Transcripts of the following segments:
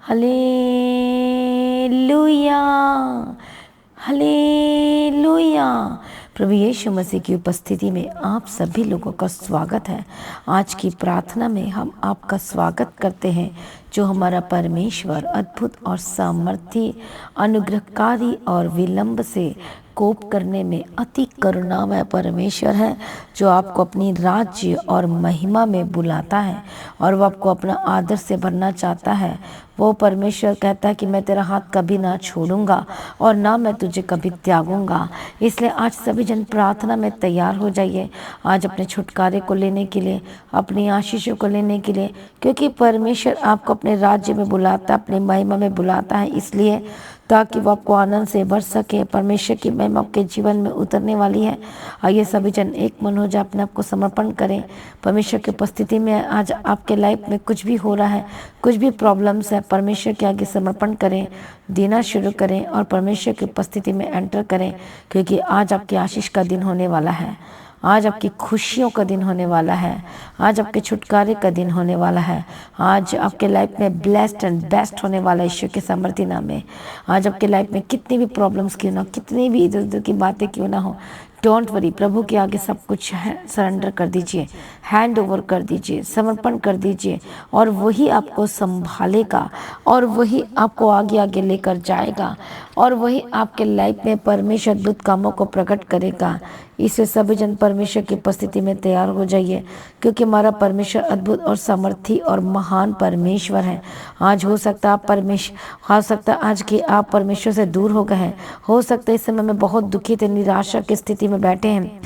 Hallelujah, hallelujah. प्रभु यीशु मसीह की उपस्थिति में आप सभी लोगों का स्वागत है। आज की प्रार्थना में हम आपका स्वागत करते हैं, जो हमारा परमेश्वर अद्भुत और सामर्थी, अनुग्रहकारी और विलंब से कोप करने में अति करुणामय परमेश्वर है, जो आपको अपनी राज्य और महिमा में बुलाता है और वो आपको अपना आदर से भरना चाहता है। वो परमेश्वर कहता है कि मैं तेरा हाथ कभी ना छोड़ूंगा और ना मैं तुझे कभी त्यागूंगा। इसलिए आज सभी जन प्रार्थना में तैयार हो जाइए, आज अपने छुटकारे को लेने के लिए, अपनी आशीषों को लेने के लिए, क्योंकि परमेश्वर आपको अपने राज्य में बुलाता है, अपनी महिमा में बुलाता है, इसलिए ताकि वो आपको आनंद से भर सके। परमेश्वर की महिमा आपके जीवन में उतरने वाली है। आइए सभी जन एक मन हो जाए, अपने आप को समर्पण करें परमेश्वर की उपस्थिति में। आज आपके लाइफ में कुछ भी हो रहा है, कुछ भी प्रॉब्लम्स है, परमेश्वर के आगे समर्पण करें, देना शुरू करें और परमेश्वर की उपस्थिति में एंटर करें, क्योंकि आज आपकी आशीष का दिन होने वाला है, आज आपकी खुशियों का दिन होने वाला है, आज आपके छुटकारे का दिन होने वाला है, आज आपके लाइफ में ब्लेस्ड एंड बेस्ट होने वाला है ईश्वर के सामर्थ्य नाम में। आज आपके लाइफ में कितनी भी प्रॉब्लम्स क्यों ना हो, कितनी भी इधर उधर की बातें क्यों ना हो, डोंट वरी, प्रभु के आगे सब कुछ है, सरेंडर कर दीजिए, हैंड ओवर कर दीजिए, समर्पण कर दीजिए और वही आपको संभालेगा और वही आपको आगे आगे लेकर जाएगा और वही आपके लाइफ में परमेश्वर अद्भुत कामों को प्रकट करेगा। इससे सभी जन परमेश्वर की उपस्थिति में तैयार हो जाइए, क्योंकि हमारा परमेश्वर अद्भुत और सामर्थी और महान परमेश्वर है। आज हो सकता है आज कि आप परमेश्वर से दूर हो गए हैं, हो सकता है इस समय में बहुत दुखित निराशा की स्थिति में बैठे हैं,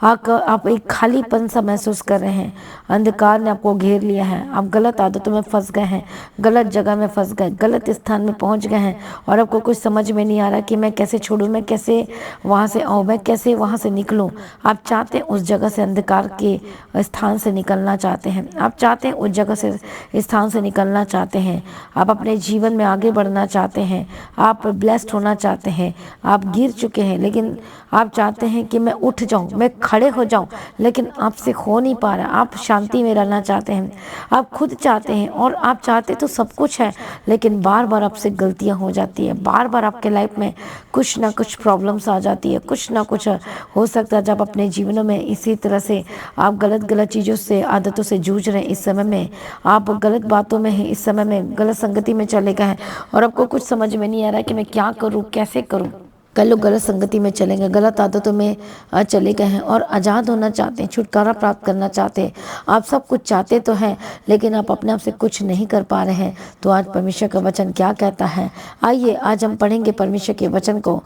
आप एक खालीपन सा महसूस कर रहे हैं, अंधकार ने आपको घेर लिया है, आप गलत आदतों में फंस गए हैं, गलत जगह में फंस गए, गलत स्थान में पहुंच गए हैं और आपको कुछ समझ में नहीं आ रहा कि मैं कैसे छोड़ूं, मैं कैसे वहां से आऊं, मैं कैसे वहां से निकलूं। आप चाहते हैं उस जगह से, अंधकार के स्थान से निकलना चाहते हैं, आप चाहते हैं उस जगह से, स्थान से निकलना चाहते हैं, आप अपने जीवन में आगे बढ़ना चाहते हैं, आप ब्लेस्ड होना चाहते हैं, आप गिर चुके हैं लेकिन आप चाहते हैं कि मैं उठ जाऊं, मैं खड़े हो जाऊं, लेकिन आपसे हो नहीं पा रहा। आप शांति में रहना चाहते हैं, आप खुद चाहते हैं और आप चाहते तो सब कुछ है, लेकिन बार बार आपसे गलतियां हो जाती है, बार बार आपके लाइफ में कुछ ना कुछ प्रॉब्लम्स आ जाती है, कुछ ना कुछ हो सकता है। जब अपने जीवनों में इसी तरह से आप गलत चीज़ों से, आदतों से जूझ रहे हैं, इस समय में आप गलत बातों में हैं, इस समय में गलत संगति में चले गए हैं और आपको कुछ समझ में नहीं आ रहा है कि मैं क्या करूँ, कैसे करूँ। कई लोग गलत संगति में चले गए, गलत आदतों में चले गए हैं और आज़ाद होना चाहते हैं, छुटकारा प्राप्त करना चाहते हैं। आप सब कुछ चाहते तो हैं, लेकिन आप अपने आप से कुछ नहीं कर पा रहे हैं। तो आज परमेश्वर का वचन क्या कहता है, आइए आज हम पढ़ेंगे परमेश्वर के वचन को।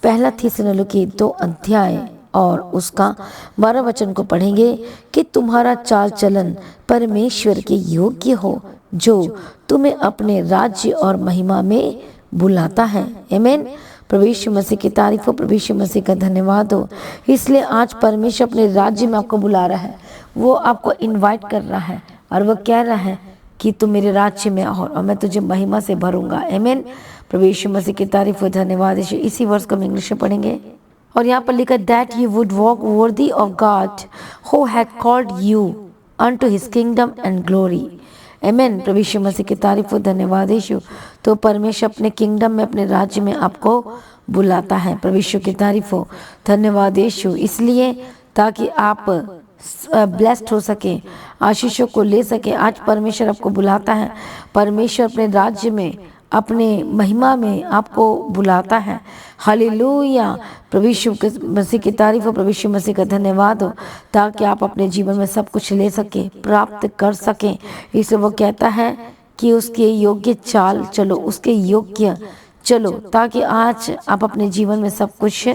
पहला थिस्सलुनीकी 2 अध्याय और उसका 12 वचन को पढ़ेंगे कि तुम्हारा चाल चलन परमेश्वर के योग्य हो, जो तुम्हें अपने राज्य और महिमा में बुलाता है। आमीन। प्रभु यीशु मसीह की तारीफ हो, प्रभु यीशु मसीह का धन्यवाद हो। इसलिए आज परमेश्वर अपने राज्य में आपको बुला रहा है, वो आपको इनवाइट कर रहा है और वो कह रहा है कि तुम मेरे राज्य में आओ और मैं तुझे महिमा से भरूंगा। आमीन। प्रभु यीशु मसीह की तारीफ हो, धन्यवाद। इसी वर्ष को हम इंग्लिश में पढ़ेंगे और यहाँ पर लिखा, that you would walk worthy of God who had called you unto his kingdom and glory. आमीन। प्रभु यीशु मसीह की तारीफ हो, धन्यवाद यीशु। तो परमेश्वर अपने किंगडम में, अपने राज्य में आपको बुलाता है। प्रभु यीशु की तारीफ हो, धन्यवाद यीशु। इसलिए ताकि आप ब्लेस्ड हो सके, आशीषों को ले सके, आज परमेश्वर आपको बुलाता है। परमेश्वर अपने राज्य में, अपने महिमा में आपको बुलाता है। हालेलुया। प्रभु यीशु मसीह की तारीफ हो, प्रभु यीशु मसीह का धन्यवाद हो, ताकि आप अपने जीवन में सब कुछ ले सके, प्राप्त कर सकें। इसलिए वो कहता है कि उसके योग्य चाल चलो, उसके योग्य चलो, ताकि आज आप अपने जीवन में सब कुछ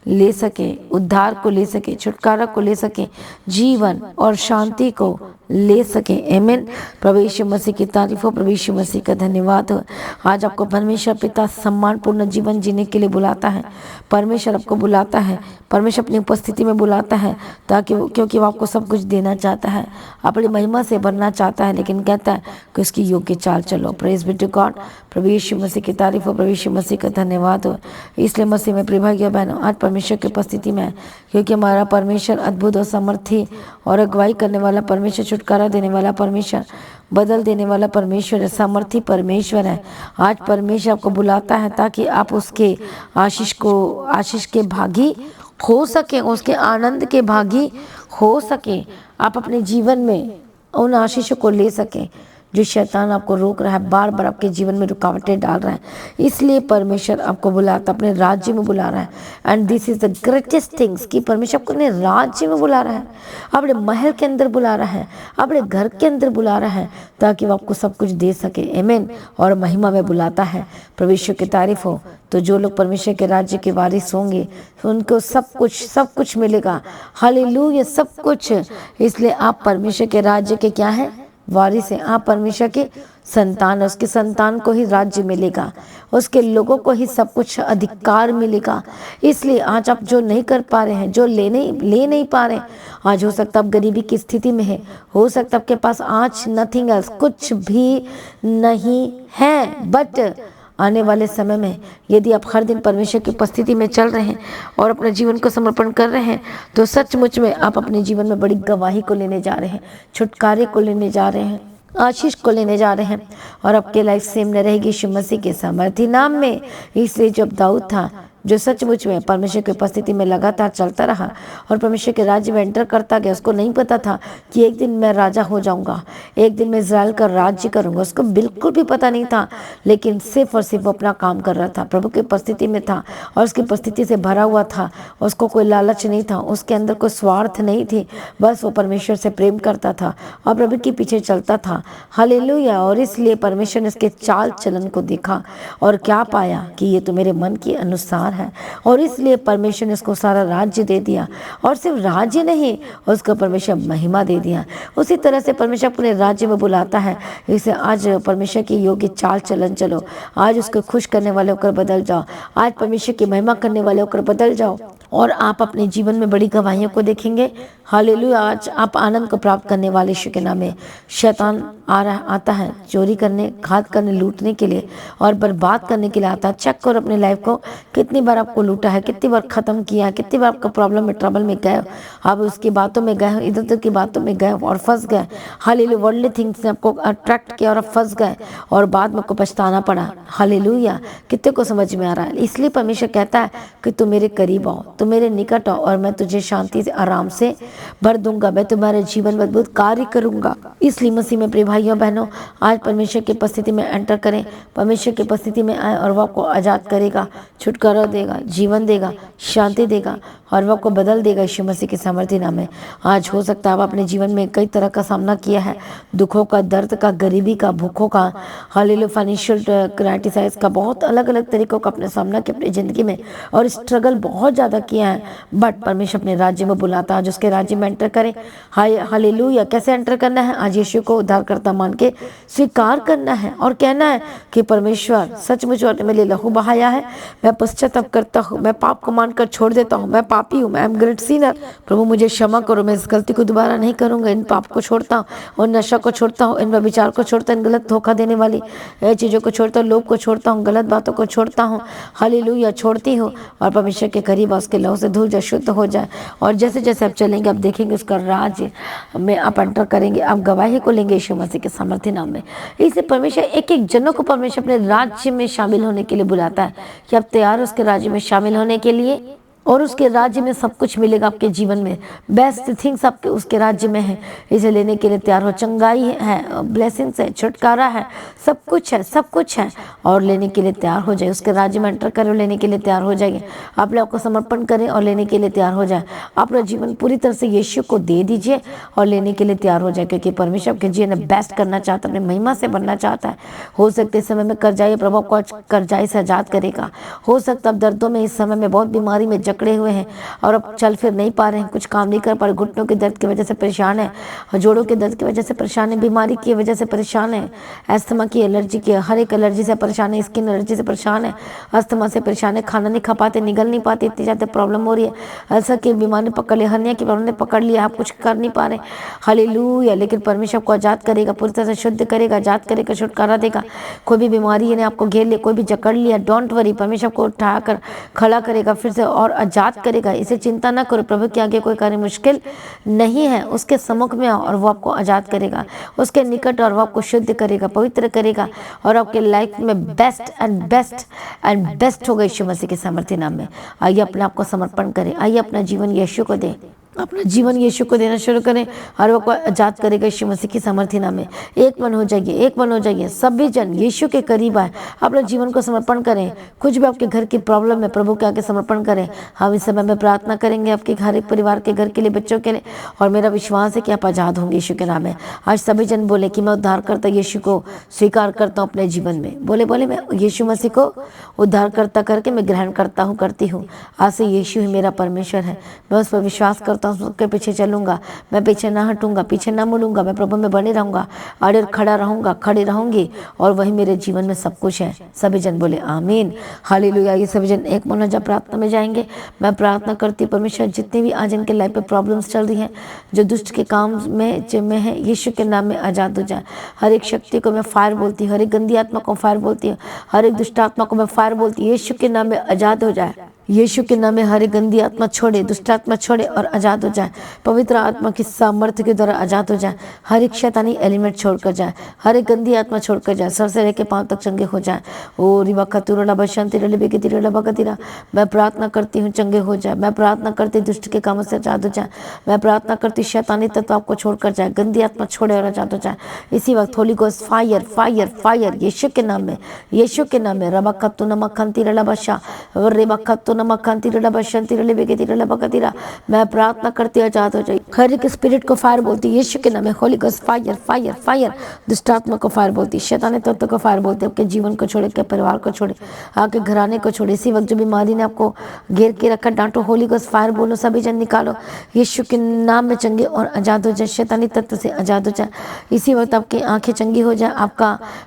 ले सके, उद्धार को ले सके, छुटकारा को ले सके, जीवन और शांति को ले सके। आमीन। प्रभु यीशु मसीह की तारीफ हो, प्रभु यीशु मसीह का धन्यवाद हो। आज आपको परमेश्वर पिता सम्मानपूर्ण जीवन जीने के लिए बुलाता है। परमेश्वर आपको बुलाता है, परमेश्वर अपनी उपस्थिति में बुलाता है, ताकि क्योंकि वो आपको सब कुछ देना चाहता है, अपनी महिमा से भरना चाहता है, लेकिन कहता है कि उसकी योग्य चाल चलो। Praise be to God. प्रभु यीशु मसीह की तारीफ हो, प्रभु यीशु मसीह का धन्यवाद हो। इसलिए मसीह में प्रिय भाइयों बहनों, आज परमेश्वर की उपस्थिति में है, क्योंकि हमारा परमेश्वर अद्भुत और सामर्थी और अगुवाई करने वाला परमेश्वर, छुटकारा देने वाला परमेश्वर, बदल देने वाला परमेश्वर है, सामर्थी परमेश्वर है। आज परमेश्वर आपको बुलाता है ताकि आप उसके आशीष के भागी हो सके, उसके आनंद के भागी हो सके। आप अपने जीवन में उन आशीषों को ले सकें जो शैतान आपको रोक रहा है, बार बार आपके जीवन में रुकावटें डाल रहा है। इसलिए परमेश्वर आपको बुलाता, अपने राज्य में बुला रहा है। And this is the greatest things कि परमेश्वर आपको अपने राज्य में बुला रहा है, अपने महल के अंदर बुला रहा है, अपने घर के अंदर बुला रहा है, ताकि वो आपको सब कुछ दे सके। आमीन। और महिमा में बुलाता है। परमेश्वर की तारीफ हो। तो जो लोग परमेश्वर के राज्य के वारिस होंगे उनको सब कुछ मिलेगा। हालेलुया, सब कुछ। इसलिए आप परमेश्वर के राज्य के क्या हैं? वारिस हैं। आप परमेश्वर के संतान, उसके संतान को ही राज्य मिलेगा, उसके लोगों को ही सब कुछ अधिकार मिलेगा। इसलिए आज आप जो नहीं कर पा रहे हैं, जो ले नहीं पा रहे हैं, आज हो सकता है आप गरीबी की स्थिति में है, हो सकता है आपके पास आज नथिंग एल्स, कुछ भी नहीं है। बट आने वाले समय में यदि आप हर दिन परमेश्वर की उपस्थिति में चल रहे हैं और अपने जीवन को समर्पण कर रहे हैं, तो सचमुच में आप अपने जीवन में बड़ी गवाही को लेने जा रहे हैं, छुटकारे को लेने जा रहे हैं, आशीष को लेने जा रहे हैं। और आपकी लाइफ सेम न रहेगी यीशु मसीह के सामर्थी नाम में। इसलिए जब दाऊद था, जो सचमुच में परमेश्वर की उपस्थिति में लगातार चलता रहा और परमेश्वर के राज्य में एंटर करता गया, उसको नहीं पता था कि एक दिन मैं राजा हो जाऊंगा, एक दिन मैं इज़राइल का राज्य करूंगा। उसको बिल्कुल भी पता नहीं था, लेकिन सिर्फ और सिर्फ अपना काम कर रहा था, प्रभु की उपस्थिति में था और उसकी उपस्थिति से भरा हुआ था। उसको कोई लालच नहीं था, उसके अंदर कोई स्वार्थ नहीं थी, बस वो परमेश्वर से प्रेम करता था और प्रभु के पीछे चलता था। हालेलुया। और इसलिए परमेश्वर ने इसके चाल चलन को देखा और क्या पाया कि ये तो मेरे मन के अनुसार है। और इसलिए परमेश्वर ने उसको सारा राज्य दे दिया, और सिर्फ राज्य नहीं, उसको परमेश्वर महिमा दे दिया। उसी तरह से परमेश्वर अपने राज्य में बुलाता है। इसे आज परमेश्वर की योग्य चाल चलन चलो, आज उसको खुश करने वाले होकर बदल जाओ, आज परमेश्वर की महिमा करने वाले होकर बदल जाओ, और आप अपने जीवन में बड़ी गवाहियों को देखेंगे। हालेलुया। आज आप आनंद को प्राप्त करने वाले यीशु के नाम में। शैतान आता है चोरी करने, घात करने, लूटने के लिए और बर्बाद करने के लिए आता है। चेक करो अपनी लाइफ को, कितनी बार आपको लूटा है, कितनी बार ख़त्म किया है, कितनी बार आपका प्रॉब्लम में, ट्रबल में गए, आप उसकी बातों में गए, इधर उधर की बातों में गए और फंस गए। हालेलुया। वर्ल्डली थिंग्स ने आपको अट्रैक्ट किया और आप फंस गए और बाद में आपको पछताना पड़ा। हालेलुया। कितने को समझ में आ रहा है? इसलिए परमेश्वर कहता है कि तुम मेरे करीब आओ, तुम मेरे निकट आओ और मैं तुझे शांति से, आराम से भर दूंगा, मैं तुम्हारे जीवन में अद्भुत कार्य करूंगा। इसलिए मसीह में प्रिय भाइयों बहनों, आज परमेश्वर की उपस्थिति में एंटर करें, परमेश्वर की उपस्थिति में आए और वह आपको आज़ाद करेगा, छुटकारा देगा, जीवन देगा, शांति देगा और वह आपको बदल देगा यीशु मसीह के सामर्थ्य नाम में। आज हो सकता है आप अपने जीवन में कई तरह का सामना किया है, दुखों का, दर्द का, गरीबी का, भूखों का, हालेलुया, फाइनेंशियल क्राइसिस का, बहुत अलग अलग तरीकों का अपने सामना किया अपनी ज़िंदगी में और स्ट्रगल बहुत ज़्यादा किया है। बट परमेश्वर अपने राज्य में बुलाता है, आज उसके राज्य में एंटर करें। हालेलुया। कैसे एंटर करना है? आज यीशु को उद्धारकर्ता मान के स्वीकार करना है और कहना है कि परमेश्वर सचमुच मेरे लिए लहू बहाया है, मैं पश्चाताप करता हूँ, मैं पाप को मानकर छोड़ देता हूँ, मैं पापी हूँ, मैं एम ग्रेट सिनर, प्रभु मुझे क्षमा करो, मैं इस गलती को दोबारा नहीं करूँगा, इन पाप को छोड़ता हूँ और नशा को छोड़ता हूँ, इन विचार को छोड़ता हूँ, इन गलत धोखा देने वाली चीज़ों को छोड़ता हूँ, लोभ को छोड़ता हूँ, गलत बातों को छोड़ता हूँ। हालेलुया। छोड़ती हूँ और परमेश्वर के करीब उसके लहू से धुल जाए, शुद्ध हो जाए। और जैसे जैसे आप चलेंगे आप देखेंगे उसका राज्य में आप एंटर करेंगे, आप गवाही को लेंगे यीशु मसीह के सामर्थ्य नाम में। इससे परमेश्वर एक एक जनों को परमेश्वर अपने राज्य में शामिल होने के लिए बुलाता है कि आप तैयार हो उसके राज्य में शामिल होने के लिए, और उसके राज्य में सब कुछ मिलेगा आपके जीवन में, बेस्ट थिंग्स आपके उसके राज्य में है। इसे लेने के लिए तैयार हो। चंगाई है, ब्लेसिंग्स है, छुटकारा है, सब कुछ है, सब कुछ है, और लेने के लिए तैयार हो जाए। उसके राज्य में एंटर करें और लेने के लिए तैयार हो जाइए। आप लोग को समर्पण करें और लेने के लिए तैयार हो जाए। अपना जीवन पूरी तरह से यीशु को दे दीजिए और लेने के लिए तैयार हो जाए, क्योंकि परमेश्वर आपके जीवन में बेस्ट करना चाहता है, अपनी महिमा से बनना चाहता है। हो सकता है इस समय में कर्जाई प्रभु को कर्जाई से आजाद करेगा। हो सकता है आप दर्दों में, इस समय में बहुत बीमारी में जकड़े हुए हैं और अब चल फिर नहीं पा रहे हैं, कुछ काम नहीं कर पा रहे, घुटनों के दर्द की वजह से परेशान है, जोड़ों के दर्द की वजह से परेशान है, बीमारी की वजह से परेशान है, अस्थमा की, एलर्जी की, हर एक एलर्जी से परेशान है, स्किन एलर्जी से परेशान है, अस्थमा से परेशान है, खाना नहीं खा पाते, निगल नहीं पाते, इतनी ज़्यादा प्रॉब्लम हो रही है, अल्सर की बीमारी पकड़ लिया, हर्निया की प्रॉब्लम ने पकड़ लिया, आप कुछ कर नहीं पा रहे, हालेलुया। लेकिन परमेश्वर आपको आज़ाद करेगा, पूरी तरह से शुद्ध करेगा, आज़ाद करेगा, छुटकारा देगा। कोई भी बीमारी ने आपको घेर लिया, कोई भी जकड़ लिया, डोंट वरी, परमेश्वर को उठाकर खड़ा करेगा फिर से और आज़ाद करेगा। इसे चिंता ना करो, प्रभु के आगे कोई कार्य मुश्किल नहीं है। उसके सम्मुख में आओ और वो आपको आज़ाद करेगा, उसके निकट, और वो आपको शुद्ध करेगा, पवित्र करेगा, और आपके लाइफ में best and best and best होगा यीशु मसीह के सामर्थ्य नाम में। आइए अपने आप को समर्पण करें, आइए अपना जीवन यीशु को दें, अपना जीवन यीशु को देना शुरू करें और वो आजाद करेगा यीशु मसीह की सामर्थ्य नाम में। एक मन हो जाइए, एक मन हो जाइए, सभी जन यीशु के करीब आए, अपने जीवन को समर्पण करें। कुछ भी आपके घर की प्रॉब्लम है, प्रभु के आगे समर्पण करें। हम इस समय में प्रार्थना करेंगे आपके हर एक परिवार के, घर के लिए, बच्चों के लिए, और मेरा विश्वास है कि आप आजाद होंगे यीशु के नाम में। आज सभी जन बोले कि मैं उद्धारकर्ता यीशु को स्वीकार करता हूँ अपने जीवन में। बोले बोले मैं यीशु मसीह को उद्धारकर्ता करके मैं ग्रहण करता हूँ, करती हूँ। आज से यीशु ही मेरा परमेश्वर है, मैं उस पर विश्वास करता हूँ, उसके पीछे चलूंगा, मैं पीछे ना हटूंगा, पीछे ना मुड़ूंगा, मैं प्रभु में बने रहूंगा, अड़े खड़ा रहूंगा, खड़ी रहूंगी, और वही मेरे जीवन में सब कुछ है। सभी जन बोले आमीन, हालेलुया। ये सभी जन एक मन जब प्रार्थना में जाएंगे, मैं प्रार्थना करती हूँ परमेश्वर जितने भी आज इनके लाइफ पे प्रॉब्लम्स चल रही हैं, जो दुष्ट के काम में है, यीशु के नाम में आजाद हो जाए। हर एक शक्ति को मैं फायर बोलती हूँ, हर एक गंदी आत्मा को फायर बोलती हूँ, हर एक दुष्ट आत्मा को मैं फायर बोलती हूँ, यीशु के नाम में आजाद हो जाए। यीशु के नाम में हर एक गंदी आत्मा छोड़े, दुष्ट आत्मा छोड़े और आजाद हो जाए। पवित्र आत्मा की सामर्थ्य के द्वारा आजाद हो जाए। हर एक शैतानी एलिमेंट छोड़कर जाए, हर एक गंदी आत्मा छोड़कर जाए, सर से लेकर पांव तक चंगे हो जाए। ओ रिवा खतुरला बशंति रले बेगतिरला बगतिरा, मैं प्रार्थना करती हूँ चंगे हो जाए। मैं प्रार्थना करती दुष्ट के कामों से आजाद हो जाए। मैं प्रार्थना करती शैतानी तत्व आपको छोड़कर जाए, गंदी आत्मा छोड़े और आजाद हो जाए। इसी वक्त holy ghost fire fire fire यीशु के नाम में, यीशु के नाम में। रबा खत्तु नमक खंती रला बशा और रेबा खत्तु मैं प्रार्थना करती आजाद हो जाए। हर एक स्पिरिट को फायर बोलती यीशु के नाम में। Holi ghost fire fire fire, दुष्टात्मा को फायर बोलती, शैतानी तत्व को फायर बोलती। आपके जीवन को छोड़े, आपके परिवार को छोड़े, आपके घराने को छोड़े। इसी वक्त जो बीमारी ने आपको घेर के रखा, डांटो, होली गोस्ट फायर बोलो, सभी जन निकालो यीशु के नाम में, चंगे और आजाद हो जाए, शैतानी तत्व से आजाद हो जाए। इसी वक्त आपकी आंखें चंगी हो जाए,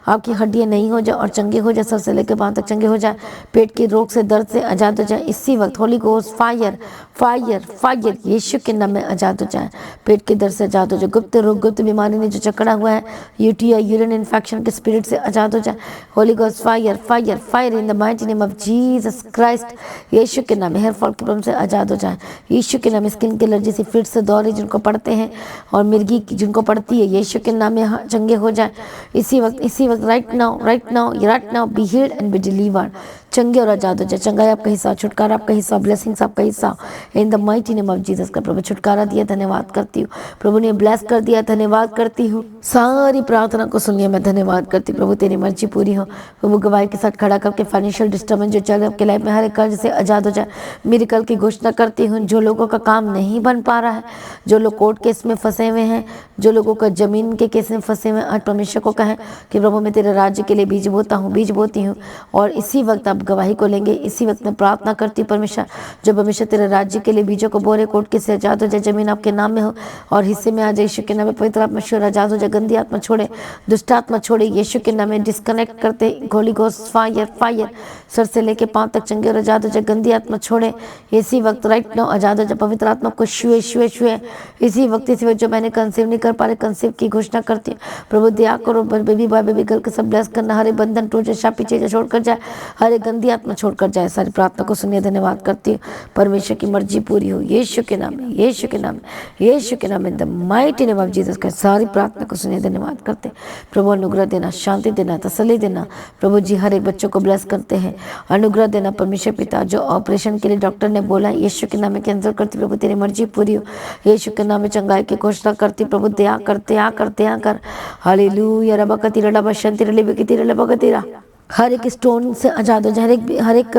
आपकी हड्डियां नहीं हो जाए और चंगे हो जाए, सर से लेकर पांव तक चंगे हो जाए। पेट के रोग से, दर्द से आजाद हो जाए। इसी वक्त holy ghost fire fire fire यीशु के नाम में आजाद हो जाए। पेट के दर्द से आजाद हो जाए। गुप्त रोग, गुप्त बीमारी ने जो जकड़ा हुआ है, यूटीआई, यूरिन इन्फेक्शन के स्पिरिट से आजाद हो जाए। Holy ghost fire fire fire in the mighty name of Jesus Christ. यीशु के नाम में हेयर फॉल की प्रॉब्लम से आजाद हो जाए। यीशु के नाम में स्किन की एलर्जी से, फिट से, दौरे जिनको पड़ते हैं और मिर्गी जिनको पड़ती है, यीशु के नाम में चंगे हो जाए। इसी वक्त right now be healed and be delivered. चंगे और आजाद हो जाए। चंगाई आपका हिस्सा, छुटकारा आपका हिस्सा, ब्लेसिंग्स आपका हिस्सा इन the mighty name of Jesus का। प्रभु छुटकारा दिया, धन्यवाद करती हूँ। प्रभु ने ब्लेस कर दिया, धन्यवाद करती हूँ। सारी प्रार्थना को सुनिए, मैं धन्यवाद करती हूँ। प्रभु तेरी मर्जी पूरी हो। प्रभु गवाही के साथ खड़ा करके फाइनेंशियल डिस्टर्बेंस जो चल रहा है आपके लाइफ में, हर एक कर्ज से आजाद हो जाए। मेरी कल की घोषणा करती हूँ, जो लोगों का काम नहीं बन पा रहा है, जो लोग कोर्ट केस में फंसे हुए हैं, जो लोगों का जमीन के केस में फंसे हुए हैं, आज परमेश्वर को कहें कि प्रभु मैं तेरे राज्य के लिए बीज बोती हूँ। और इसी वक्त आप गवाही को लेंगे। इसी वक्त मैं प्रार्थना करती हूँ परमेश्वर, जो परमेश्वर तेरे राज्य के लिए बीजों को बोरे, कोर्ट के से आजाद हो जाए, जमीन आपके नाम में हो और हिस्से में आ जाए। यीशु के नाम में पवित्र आत्मा ईश्वर आजाद हो जाए। गंदी आत्मा छोड़े, दुष्ट आत्मा छोड़े, यीशु के नाम में डिस्कनेक्ट करते। Holi ghost fire fire, sir से लेके पांव तक चंगे और आजाद हो जाए। गंदी आत्मा छोड़े, इसी वक्त राइट नाउ आजाद हो जाए। पवित्र आत्मा को छुए छुए छुए इसी वक्त जो मैंने कंसीव नहीं कर पा रहे, कंसीव की घोषणा करती हूँ। प्रभु दया करो, बेबी बॉय बेबी गर्ल के सब ब्लेस करना। हरे बंधन टूट जाए, शाप पीछे छोड़कर जाए, हरे गंदी आत्मा छोड़कर जाए। सारी प्रार्थना को सुनिए, धन्यवाद करती हूँ। परमेश्वर की मर्जी पूरी हो यीशु के नाम में, यीशु के नाम में, यीशु के नाम में, the mighty name of Jesus का। सारी प्रार्थना को सुनिए, धन्यवाद करते। प्रभु अनुग्रह देना, शांति देना, तसल्ली देना। प्रभु जी हर एक बच्चों को ब्लेस करते हैं, अनुग्रह देना। परमेश्वर पिता, जो ऑपरेशन के लिए डॉक्टर ने बोला यीशु के नाम में कैंसिल करती। प्रभु तेरी मर्जी पूरी हो यीशु के नाम में। चंगाई की घोषणा करती। प्रभु दया करते आ कर हालेलुया। रबा कतीरा रबा शंति रले बेकतीरा रबा कतीरा। हर एक स्टोन से आजाद हो जाए, हर एक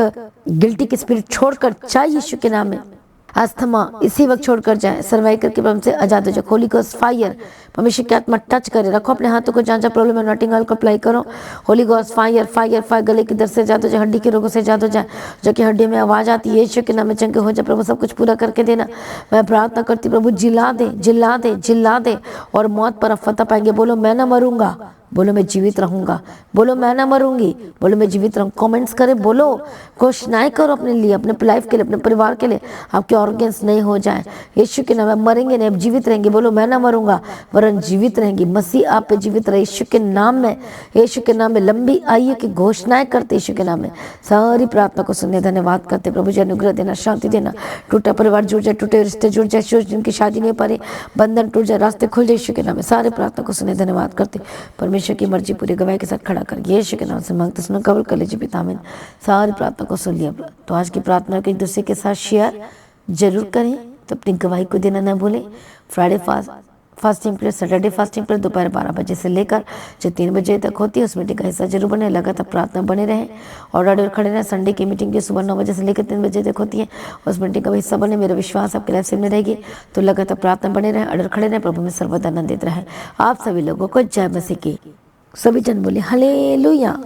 गिल्टी की स्पिरिट छोड़कर जाए यीशु के नाम में। अस्थमा इसी वक्त छोड़कर जाए, सर्वाइकल की प्रॉब्लम से आजाद हो जाए। होली गोस्ट फायर परमेश्वर की आत्मा टच करे। रखो अपने हाथों को जहाँ जहाँ प्रॉब्लम है, नॉटिंग ऑयल को अप्लाई करो। Holi ghost fire fire fire, गले की दर्द से जादू जाए, हड्डी के रोगों से जादू जाए, जो कि हड्डी में आवाज आती है, यीशु के नाम में चंगे हो जाए प्रभु, सब कुछ पूरा करके देना। मैं प्रार्थना करती प्रभु, जिला दे जिला दे जिला दे, और मौत पर फतह पाएंगे। बोलो मैं ना मरूंगा, बोलो मैं जीवित रहूंगा, बोलो मैं ना मरूंगी, बोलो मैं जीवित रहूंगा। कमेंट्स करें, बोलो, घोषणाएं करो अपने लिए, अपने लाइफ के लिए, अपने परिवार के लिए। आपके ऑर्गन्स नहीं हो जाए यीशु के नाम में। मरेंगे नहीं, अब जीवित रहेंगे। बोलो मैं ना मरूंगा वरन जीवित रहेंगी। मसीह आप पे जीवित रहे यीशु के नाम में, यीशु के नाम में। लंबी आयु की घोषणाएं करते यीशु के नाम में। सारी प्रार्थना को सुनने धन्यवाद करते प्रभु जी। अनुग्रह देना, शांति देना। टूटा परिवार जुड़ जाए, टूटे रिश्ते जुड़ जाए, जिनकी शादी नहीं पारी बंधन टूट जाए, रास्ते खुल जाए यीशु के नाम में। सारे प्रार्थना को सुने धन्यवाद करते। परमेश्वर की मर्जी पूरी गवाही के साथ खड़ा कर यीशु के नाम से मांगते सुनो, कबूल कर लीजिए पिता। आमीन। सारी प्रार्थना को सुन लिया। तो आज की प्रार्थना को एक दूसरे के साथ शेयर जरूर करें। तो अपनी गवाही को देना न भूलें। Friday fasting prayer, Saturday fasting prayer दोपहर 12 बजे से लेकर जो 3 बजे तक होती है, उस मीटिंग का हिस्सा जरूर बने। लगातार प्रार्थना बने रहें और ऑर्डर खड़े रहें। संडे की मीटिंग जो सुबह 9 बजे से लेकर 3 बजे तक होती है, उस मीटिंग का हिस्सा बने। मेरा विश्वास आपके लाइफ से में रहेगी। तो लगातार प्रार्थना बने रहें, ऑर्डर खड़े रहें। प्रभु में सर्वदा आनंदित रहे। आप सभी लोगों को जय मसीह की। सभी जन बोले हालेलुया।